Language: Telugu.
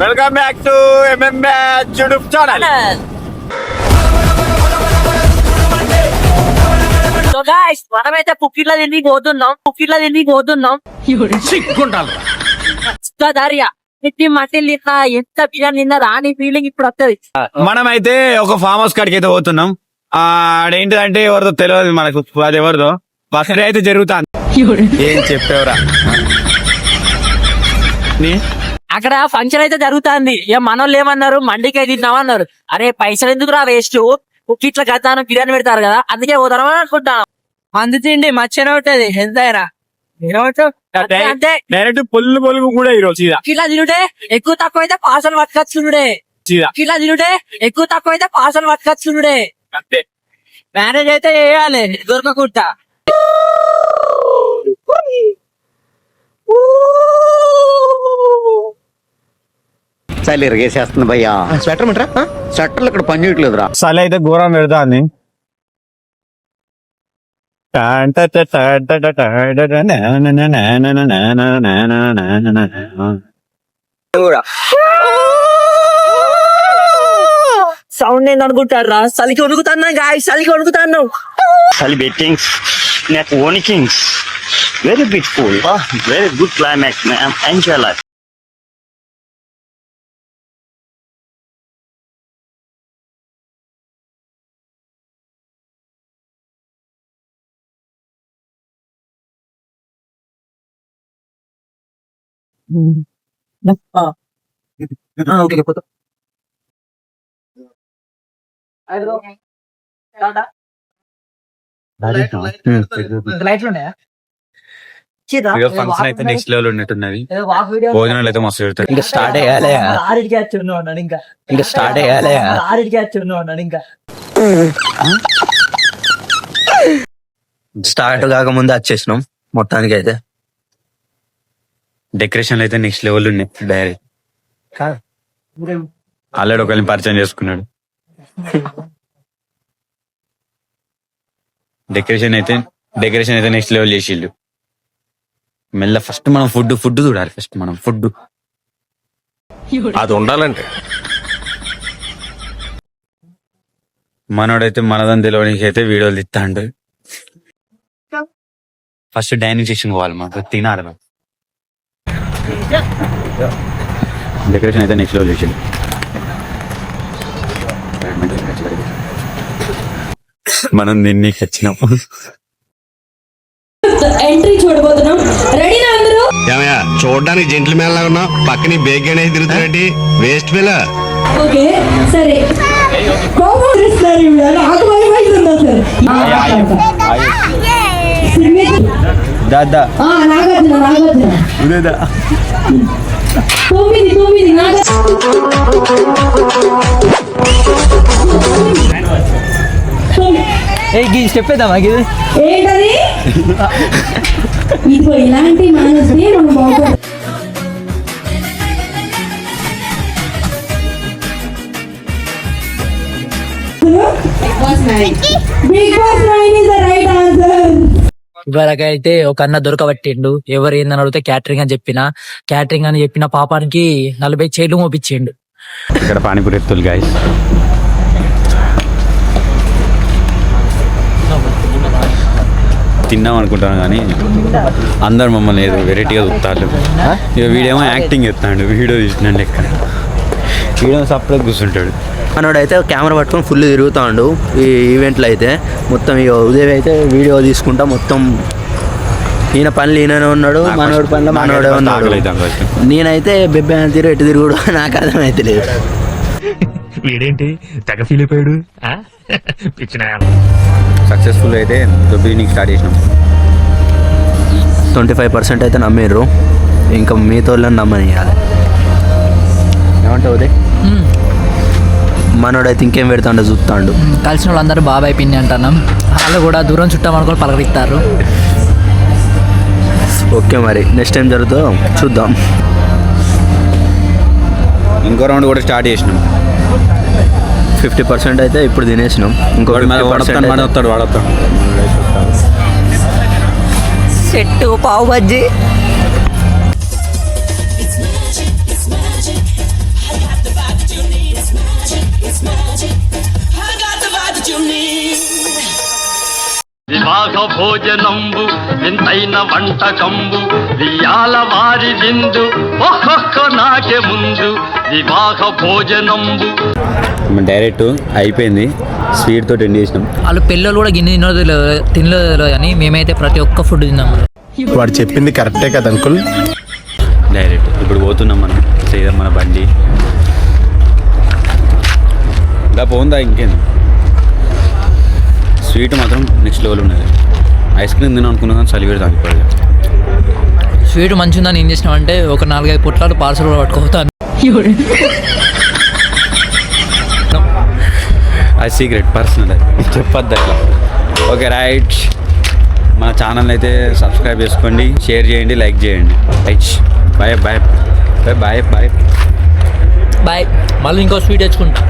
Welcome back to MM batch YouTube channel. So guys మనమైతే పుక్కిట్ల తిని పోతున్నాం సిగ్గుండాలి. మట్టి ఎంత బిర్యానీ నిన్న రాని ఫీలింగ్ ఇప్పుడు వస్తుంది. మనమైతే ఒక ఫామ్ హౌస్ కాడికి అయితే పోతున్నాం. ఆడేంటిదంటే ఎవరిదో తెలియదు మనకు, అది ఎవరిదో బర్త్డే అయితే జరుగుతాను. ఏం చెప్పేవరా అక్కడ ఫంక్షన్ అయితే జరుగుతుంది. ఇక మనోళ్ళు ఏమన్నారు, మండికి తిన్నామన్నారు. అరే పైసలు ఎందుకు రా వేస్ట్, పుక్కిట్ల గతాను బిర్యానీ పెడతారు కదా, అందుకే పోతామని అనుకుంటాను. అందుతిండి మచ్చనే ఉంటది ఎంతైనా. డైరెక్ట్ పొల్లు కూడా ఈరోజు ఇలా తినుడే ఎక్కువ తక్కువ అయితే పాసలు పట్టుకొచ్చుడే. ఇలా తినుడే ఎక్కువ తక్కువ అయితే పాసలు పట్టుకొచ్చుడే. మ్యారేజ్ అయితే చేయాలి దొరకకుండా. చలి ఇరగేసేస్తుంది భయ్యా. స్వెటర్ మంటారా? స్వెటర్లు ఇక్కడ పని చేయట్లేదురా. చలి అయితే ఘోరం పెడతా అని సౌండ్ ఏంది అనుకుంటారా? చలికి వణుకుతాన్నా గాయస్, చలికి వణుకుతాను. చలి బెట్టింగ్స్ నాకు వణికింగ్స్. Very beautiful, very good climax, enjoy life. Function అయితే నెక్స్ట్ లెవెల్ ఉన్నట్టున్నది. భోజనాలు అయితే మస్తు పెడతారు. ఇంకా స్టార్ట్ అయ్యాలి. స్టార్ట్ కాకముందు వచ్చేసినాం మొత్తానికి. అయితే డెకరేషన్ అయితే నెక్స్ట్ లెవెల్ ఉన్నాయి. డైరెక్ట్ ఆల్రెడీ ఒకరిని పరిచయం చేసుకున్నాడు. డెకరేషన్ అయితే నెక్స్ట్ లెవెల్ చేసిళ్ళు. మెల్ల ఫస్ట్ మనం ఫుడ్ చూడాలి. ఫస్ట్ మనం ఫుడ్ అది ఉండాలంటే మనోడైతే మనదని తెలియడానికి అయితే వీడియోలు ఇస్తాండు. ఫస్ట్ డైనింగ్ సెక్షన్ పోవాలి, మనకు తినాలి. మనం డెకరేషన్ అయితే నెక్స్ట్ లెవెల్ చేసిండు. మనం నిన్ను వచ్చినప్పుడు ఎంట్రీ చూడబోతున్నాం. రెడీనా అందరూ? చూడడానికి జెంట్లు మేళ ఉన్నా పక్కన బేగ్ అనేది తిరుగుతున్నట్టు వేస్ట్ పిల్ల. ఓకే సరే. దాదా నాగార్జున 9 చెప్పేద్దామా ఏంటది? ఇదిగో ఇలాంటి మానేస్తే మనం బాగుపడతాం. Bigg Boss 9 is the right answer. ఇవరకైతే ఒక అన్న దొరకబట్టిండు. ఎవరు ఏందని అడిగితే క్యాటరింగ్ అని చెప్పిన పాపానికి 40 చైర్లు మోపించిండు. ఇక్కడ పానీపూరి ఎత్తులు గాయస్. తిన్నాం అనుకుంటాను కానీ అందరు మమ్మల్ని ఏదో వెరైటీగా చూస్తారు. ఇక వీడేమో యాక్టింగ్ ఎత్తాడు, వీడియో తీసినండి. ఎక్కడ వీడియో సపరేట్ కూర్చుంటాడు. మనోడైతే కెమెరా పట్టుకొని ఫుల్ తిరుగుతాడు ఈ ఈవెంట్లో. అయితే మొత్తం ఇక ఉదయం అయితే వీడియో తీసుకుంటా మొత్తం. ఈయన పనులు ఈయననే ఉన్నాడు, మనోడి పనులు మనోడే ఉన్నాడు. నేనైతే బెబ్బే తీరు ఎటు తిరుగుడు నాకు అర్థమైతే లేదు. వీడేంటి తెగ ఫీల్ అయిపోయాడు. సక్సెస్ఫుల్ అయితే బిగినింగ్ స్టార్ట్ చేసినాం. 25% అయితే నమ్మిర్రు, ఇంకా మీతో నమ్మని ఇవ్వాలి. ఏమంటావు ఉదయ్? మనోడైతే ఇంకేం పెడతాడో చూస్తాడు. కలిసిన వాళ్ళందరూ బాబాయ్ పిన్ని అంటున్నాం. వాళ్ళు కూడా దూరం చుట్టాం అనుకుని పలకరిస్తారు. ఓకే మరి నెక్స్ట్ టైం జరుగుతుందో చూద్దాం. ఇంకో రౌండ్ కూడా స్టార్ట్ చేసినాం. 50% అయితే ఇప్పుడు తినేసినాం. ఇంకోటి వాడతాడు సెట్టు పావు బజ్జీ. వివాహ భోజనంబు వింతైన వంటకంబు వియాల వారి విందు ఒక్కొక్క నాకే ముందు వివాహ భోజనంబు. డైరెక్ట్ అయిపోయింది, స్వీట్ తోటి ఎండ్ చేసినాం. వాళ్ళు పిల్లలు కూడా గిన్నె తినలేదు అని మేమైతే ప్రతి ఒక్క ఫుడ్ తిన్నాము. వాడు చెప్పింది కరెక్టే కదా అంకుల్. డైరెక్ట్ ఇప్పుడు పోతున్నాం మనం చేయదాం మన బండి. ఇంకా పోందా ఇంకేంది. స్వీట్ మాత్రం నెక్స్ట్ లెవెల్ ఉన్నది. ఐస్ క్రీమ్ తిన్నాం అనుకున్నా కానీ చలి పెడితే అనుకోలేదు. స్వీట్ మంచిగా ఉందని ఏం చేసినాం అంటే ఒక 4-5 పొట్లాలు పార్సల్ కూడా పట్టుకోతాను. అది సీక్రెట్ పర్సనల్, అది చెప్పొద్దు అట్లా. ఓకే రైట్, మన ఛానల్ అయితే సబ్స్క్రైబ్ చేసుకోండి, షేర్ చేయండి, లైక్ చేయండి. Right, bye bye bye bye bye bye. మళ్ళీ ఇంకో స్వీట్ తెచ్చుకుంటా.